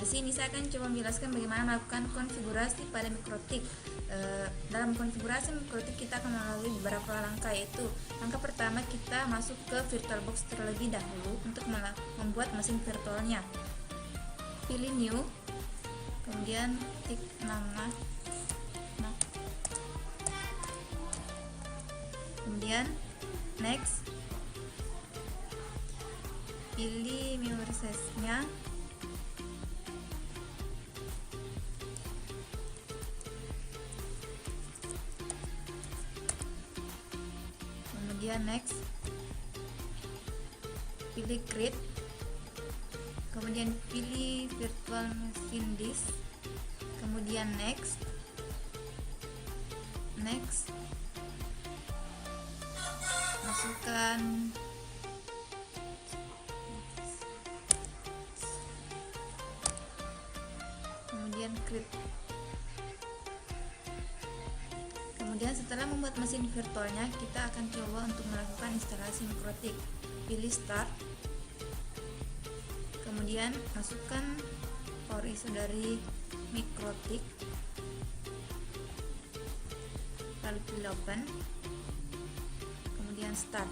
Di sini saya akan coba menjelaskan bagaimana melakukan konfigurasi pada MikroTik. Dalam konfigurasi MikroTik kita akan melalui beberapa langkah, yaitu langkah pertama kita masuk ke VirtualBox terlebih dahulu untuk membuat mesin virtualnya. Pilih New, kemudian ketik nama, kemudian Next, pilih memory size-nya, kemudian Next, pilih Create, kemudian pilih Virtual Machine Disk, kemudian Next, masukkan kemudian Create. Kemudian setelah membuat mesin virtualnya, kita akan coba untuk melakukan instalasi MikroTik. Pilih Start, kemudian masukkan power ISO dari MikroTik, lalu pilih Open, kemudian Start.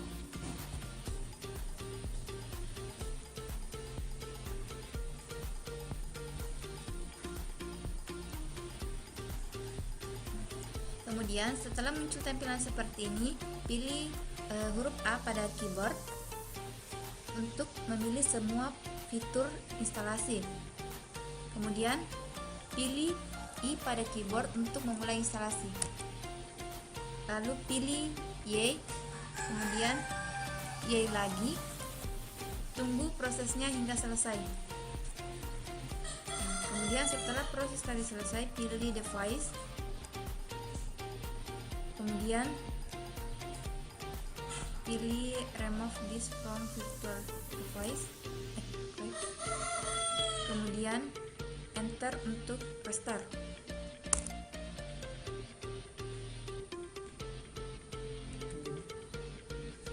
Kemudian setelah muncul tampilan seperti ini, pilih huruf A pada keyboard untuk memilih semua fitur instalasi. Kemudian pilih I pada keyboard untuk memulai instalasi. Lalu pilih Y, kemudian Y lagi. Tunggu prosesnya hingga selesai. Kemudian setelah proses tadi selesai, pilih Device, kemudian pilih Remove this from virtual device, kemudian Enter untuk restart.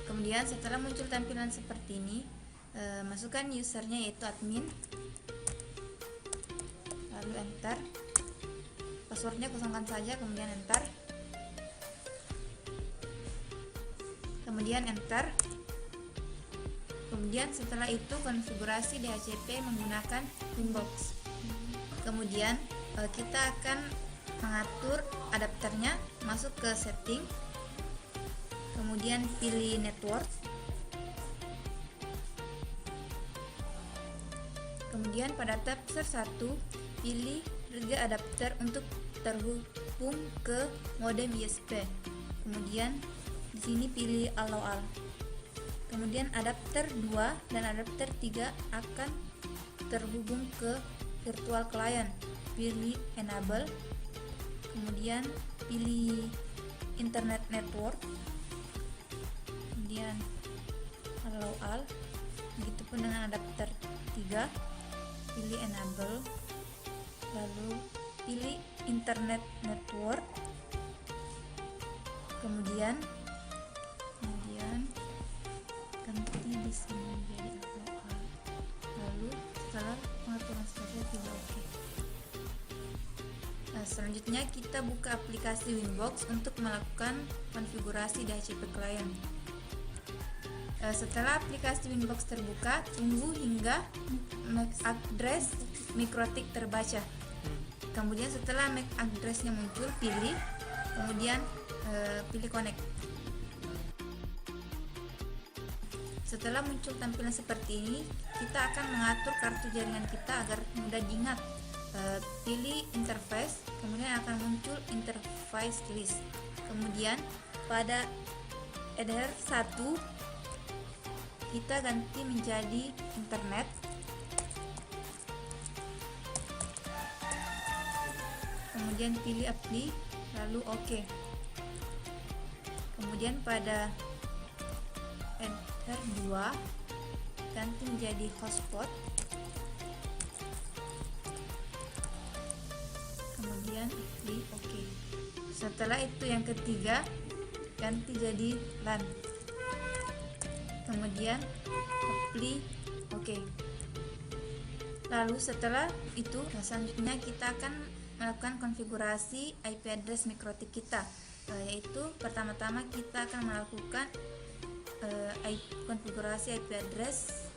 Kemudian setelah muncul tampilan seperti ini, masukkan usernya yaitu admin, lalu Enter. Passwordnya kosongkan saja, kemudian Enter, kemudian Enter. Kemudian setelah itu konfigurasi DHCP menggunakan Winbox. Kemudian kita akan mengatur adapternya, masuk ke setting, kemudian pilih network, kemudian pada tab ser 1 pilih rega adapter untuk terhubung ke modem ISP, kemudian di sini pilih allow all. Kemudian adapter 2 dan adapter 3 akan terhubung ke virtual client, pilih enable, kemudian pilih internet network, kemudian allow all. Begitupun dengan adapter 3, pilih enable, lalu pilih internet network, kemudian ganti di sini menjadi allow all. Lalu setelah pengaturan selesai, pilih OK. Selanjutnya kita buka aplikasi Winbox untuk melakukan konfigurasi DHCP client. Setelah aplikasi Winbox terbuka, tunggu hingga MAC address MikroTik terbaca. Kemudian setelah MAC addressnya muncul, pilih, kemudian pilih connect. Setelah muncul tampilan seperti ini, kita akan mengatur kartu jaringan kita agar mudah diingat. Pilih interface, kemudian akan muncul interface list. Kemudian pada header 1 kita ganti menjadi internet. Kemudian pilih apply, lalu OK. Kemudian pada header 2 ganti menjadi hotspot, kemudian pilih OK. Setelah itu yang ketiga ganti jadi LAN, kemudian apply OK. Lalu setelah itu selanjutnya kita akan melakukan konfigurasi IP address mikrotik kita, yaitu pertama-tama kita akan melakukan konfigurasi IP address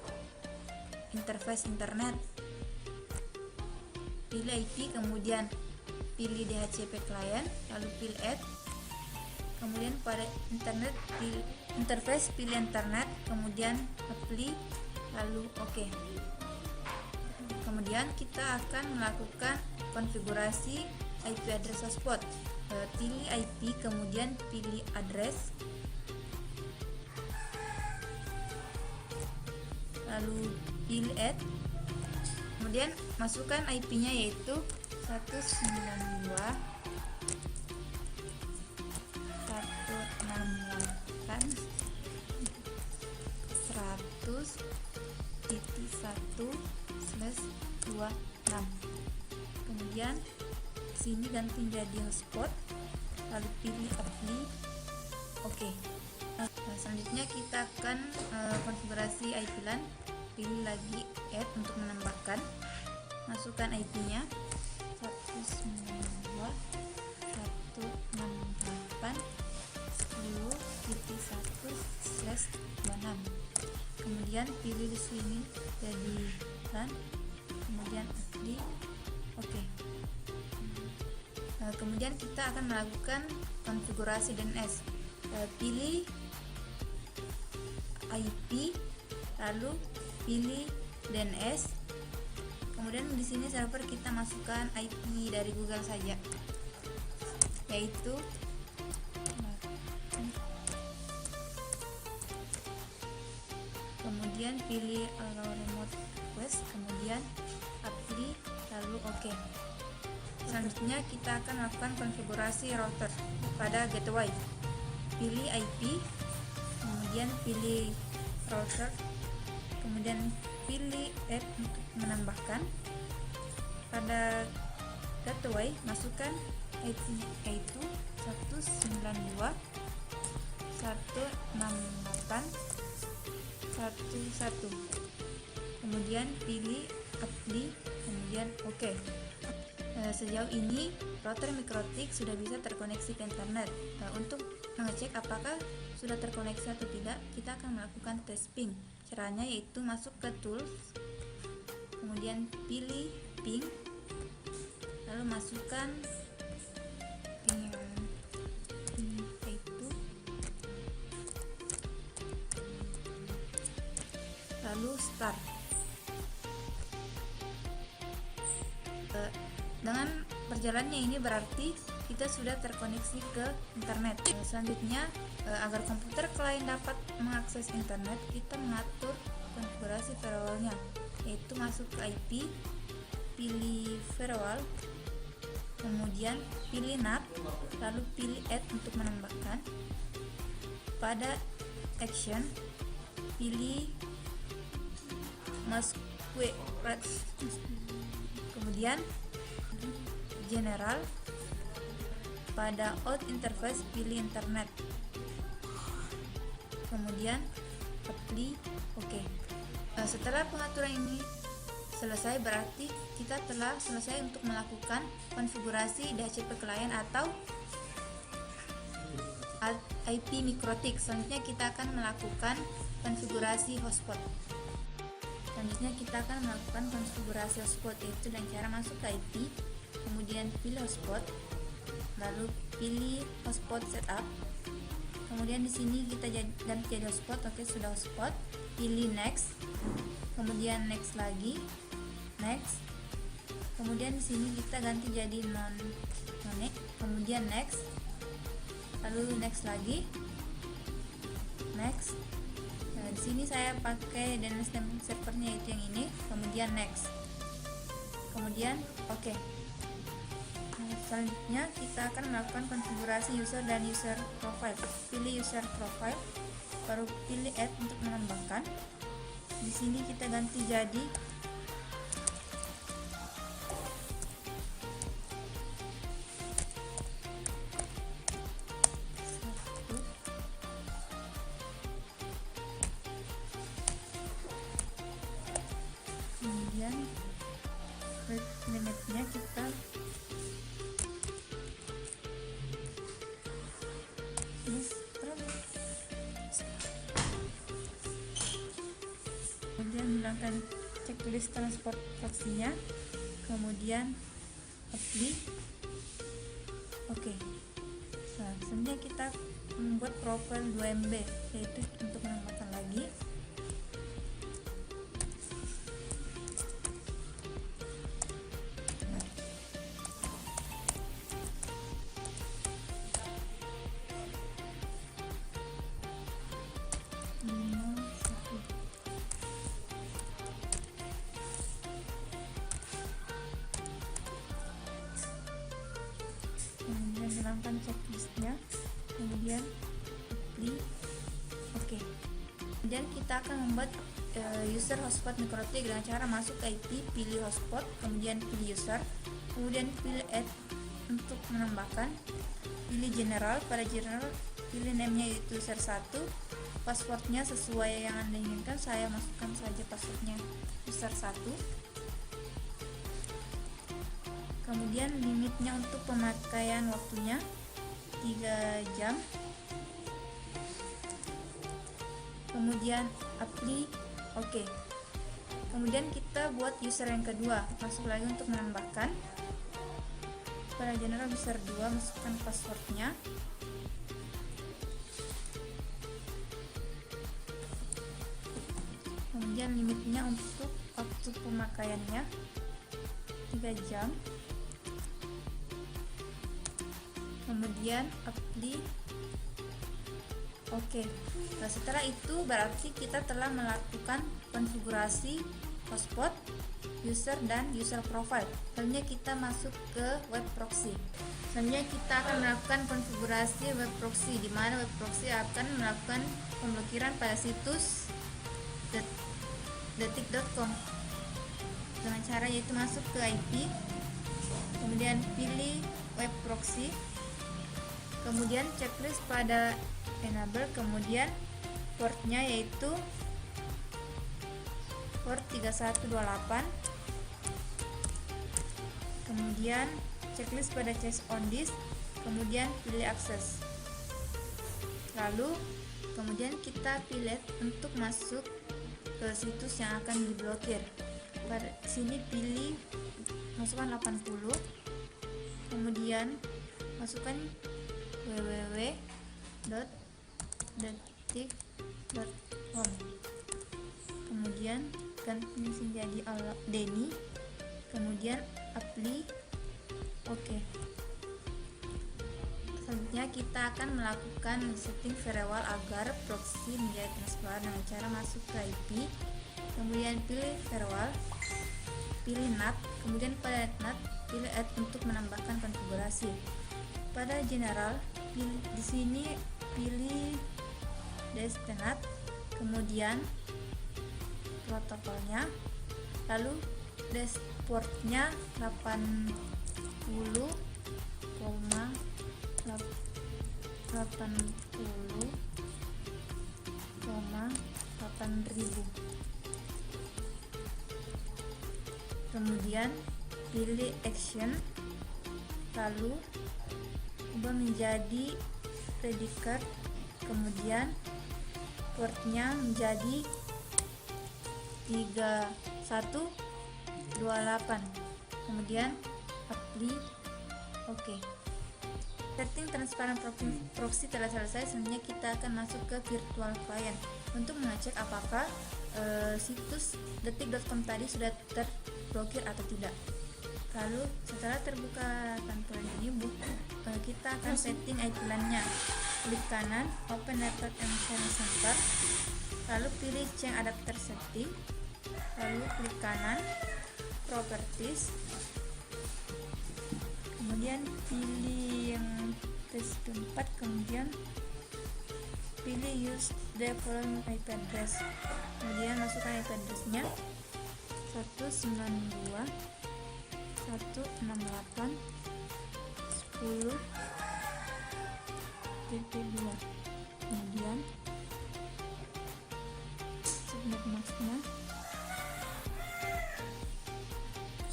interface internet. Pilih IP, kemudian pilih DHCP client, lalu pilih add, kemudian pada internet interface pilih internet, kemudian apply, lalu oke. Kemudian kita akan melakukan konfigurasi IP address hotspot. Pilih IP, kemudian pilih address, lalu pilih add, kemudian masukkan IP-nya yaitu 168.100.1/26. Kemudian sini ganti jadi hotspot, lalu pilih apply, oke. Selanjutnya kita akan konfigurasi IP LAN. Pilih lagi add untuk menambahkan, masukkan IP-nya 192.168.10.1/26. Kemudian pilih di sini jadi LAN, kemudian apply, oke. Kemudian kita akan melakukan konfigurasi DNS. Pilih IP, lalu pilih DNS. Kemudian di sini server kita masukkan IP dari Google saja, yaitu kemudian pilih allow remote request, kemudian apply, lalu oke. Selanjutnya kita akan melakukan konfigurasi router pada gateway. Pilih IP, kemudian pilih router, kemudian pilih add untuk menambahkan. Pada gateway masukkan IP-nya yaitu 192.168.1.1. kemudian pilih apply, kemudian oke. Sejauh ini router mikrotik sudah bisa terkoneksi ke internet. Untuk mengecek apakah sudah terkoneksi atau tidak, kita akan melakukan tes ping. Caranya yaitu masuk ke tools, kemudian pilih ping, lalu masukkan ping itu, lalu start. Dengan berjalannya ini berarti kita sudah terkoneksi ke internet. Selanjutnya, agar komputer klien dapat mengakses internet, kita mengatur konfigurasi firewall-nya, yaitu masuk ke IP, pilih firewall, kemudian pilih NAT, lalu pilih add untuk menambahkan. Pada action, pilih mask kemudian general. Pada out interface pilih internet, kemudian apply, oke. Setelah pengaturan ini selesai, berarti kita telah selesai untuk melakukan konfigurasi DHCP client atau IP mikrotik. Selanjutnya kita akan melakukan konfigurasi hotspot. Selanjutnya kita akan melakukan konfigurasi hotspot, yaitu dengan cara masuk ke IP, kemudian pilih hotspot, lalu pilih hotspot setup. Kemudian di sini kita ganti jadi hotspot, oke, sudah hotspot. Pilih next, kemudian next lagi, next. Kemudian di sini kita ganti jadi non, kemudian next, lalu next lagi, next. Di sini saya pakai DNS name servernya itu yang ini, kemudian next, kemudian oke. Selanjutnya kita akan melakukan konfigurasi user dan user profile. Pilih user profile, baru pilih add untuk menambahkan. Di sini kita ganti jadi kemudian menjalankan checklist transport proxy-nya, kemudian apply. Oke. Nah, selanjutnya kita membuat profile 2MB, yaitu untuk menambahkan lagi. Kemudian jalankan checklistnya, kemudian apply. Oke. Kemudian kita akan membuat user hotspot MikroT dengan cara masuk ke IP, pilih hotspot, kemudian pilih user, kemudian pilih add untuk menambahkan, pilih general. Pada general pilih name-nya yaitu user 1, passwordnya sesuai yang Anda inginkan. Saya masukkan saja passwordnya user 1. Kemudian limitnya untuk pemakaian waktunya 3 jam. Kemudian apply. Oke. Kemudian kita buat user yang kedua, masuk lagi untuk menambahkan. Pada general user 2 masukkan passwordnya. Kemudian limitnya untuk waktu pemakaiannya 3 jam. Kemudian apply. Oke. Nah, setelah itu berarti kita telah melakukan konfigurasi hotspot, user, dan user profile. Selanjutnya kita masuk ke web proxy. Selanjutnya kita akan melakukan konfigurasi web proxy, di mana web proxy akan melakukan pemblokiran pada situs detik.com dengan cara yaitu masuk ke IP, kemudian pilih web proxy, kemudian checklist pada enable, kemudian portnya yaitu port 3128, kemudian checklist pada change on disk, kemudian pilih akses, lalu kemudian kita pilih untuk masuk ke situs yang akan diblokir. Pada sini pilih masukkan 80, kemudian masukkan www.detik.com, kemudian ganti menjadi Denny, kemudian apply. Oke. Selanjutnya kita akan melakukan setting firewall agar proxy menjadi transparan dengan cara masuk ke IP, kemudian pilih firewall, pilih NAT, kemudian pada NAT pilih add untuk menambahkan konfigurasi. Pada general di sini pilih destinat, kemudian protokolnya, lalu portnya 80,80,8000. Kemudian pilih action, lalu ubah menjadi predikat, kemudian portnya menjadi 3128, kemudian apply. Oke. Setting transparan proxy telah selesai. Selanjutnya kita akan masuk ke virtual client untuk mengecek apakah situs detik.com tadi sudah terblokir atau tidak. Lalu setelah terbuka tampilan ini, kita akan setting IP LAN-nya. Klik kanan, open network and sharing center, lalu pilih change adapter setting, lalu klik kanan, properties, kemudian pilih yang TCP/4, kemudian pilih use the following IP address, kemudian masukkan IP address-nya 192.168.10.2, kemudian subnet mask-nya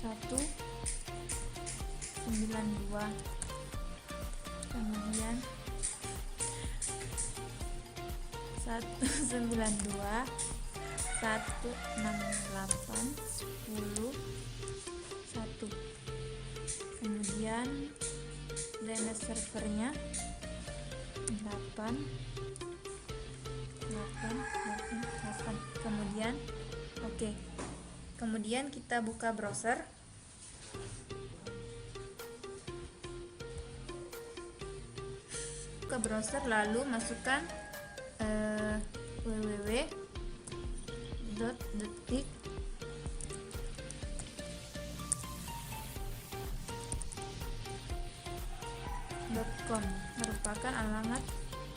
192, kemudian 192 168.10.1. Kemudian DNS servernya 8. Kemudian oke. Kemudian kita buka browser. Buka browser lalu masukkan www.detik.com merupakan alamat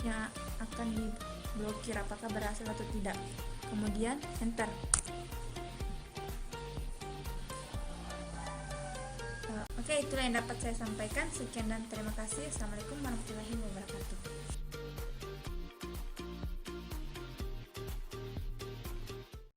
yang akan diblokir apakah berhasil atau tidak. Kemudian enter. Oke, itulah yang dapat saya sampaikan. Sekian dan terima kasih. Assalamualaikum warahmatullahi